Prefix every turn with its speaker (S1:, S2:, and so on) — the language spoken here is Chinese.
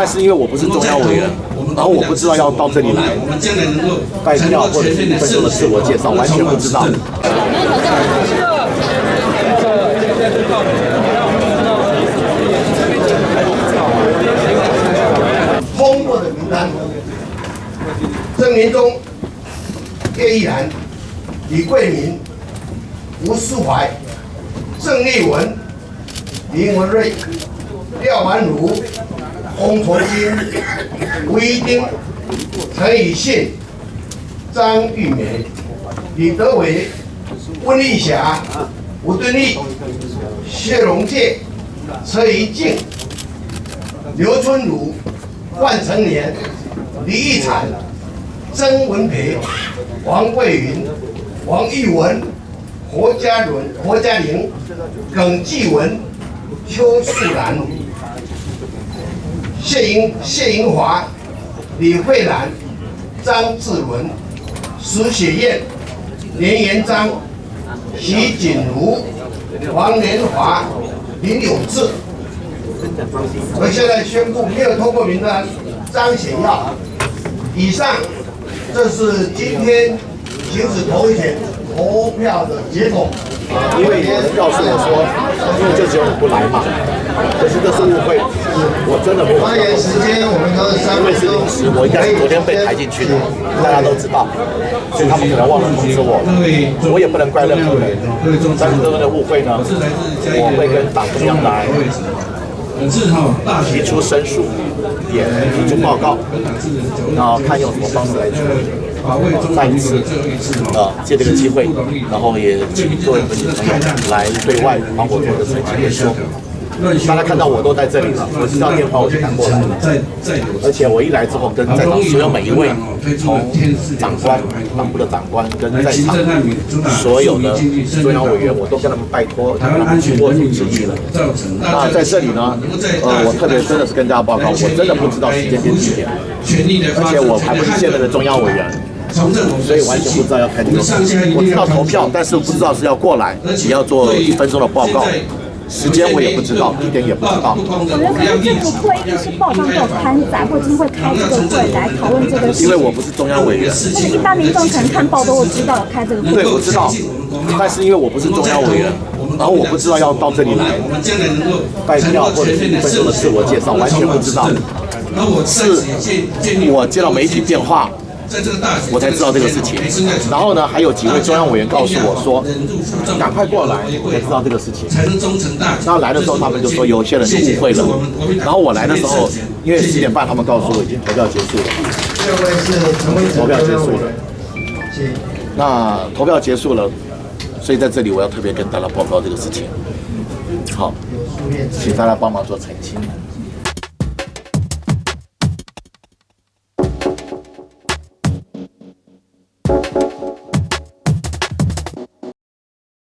S1: 但是因为我不是中央委员，然后我不知道要到这里来拜票或者是5分钟的自我介绍，完全不知道。
S2: 通过的名单：郑明忠、叶益兰、李桂明、吴淑怀、郑丽文、林文瑞、廖婉如、洪崇金、吴一丁、陈以信、张玉梅、李德伟、温丽霞、吴敦义、谢龙介、车怡静、刘春如、万成年、李义产、曾文培、王桂云、王玉文、侯嘉玲、耿继文、邱素兰、谢银华、李慧兰、张志伦、石雪燕、连延章、徐锦如、王连华、林永志。我现在宣布没有通过名单张显耀。以上，这是今天行使头一天投票的结果。
S1: 因为有人告诉我说，因为就只有你不来嘛，可是这是误会，我真的没有。
S2: 发言时间我们都是3分钟。因为是临时，我应该是昨天被抬进去的，大家都知道，所以他们可能忘了通知我，我也不能怪任何人。但是这个的误会呢，我会跟党中央来提出申诉，也提出报告，然后看用什么方式来处理。再一次，借这个机会，然后也请各位媒体朋友来对外帮我做个澄清跟说。大家看到我都在这里了，我知道电话我就赶过来了，而且我一来之后跟在场所有每一位，从长官、党部的长官跟在场所有的中央委员，我都跟他们拜托，跟他们握手致意了。那在这里呢，我特别真的是跟大家报告，我真的不知道时间点几点，而且我还不是现在的中央委员。所以完全不知道要开这个会，我知道投票，但是不知道是要过来，也要做1分钟的报告，时间我也不知道，地点也不知道。
S3: 我们可能这个会议是报上都有刊载，或今天会开这个会来讨论这个事。
S1: 因为我不是中央委员，
S3: 那一般民众可能看报都会知道有开这个会。
S1: 对，我知道，但是因为我不是中央委员，然后我不知道要到这里来拜票或者是5分钟的自我介绍，完全不知道。是我接到媒体电话。我才知道这个事情，然后呢，还有几位中央委员告诉我说，赶快过来，我才知道这个事情。然后来的时候，他们就说有些人就误会了。然后我来的时候，因为10点半，他们告诉我已经投票结束了。投票结束了。那投票结束了，所以在这里我要特别跟大家报告这个事情。好，请大家帮忙做澄清。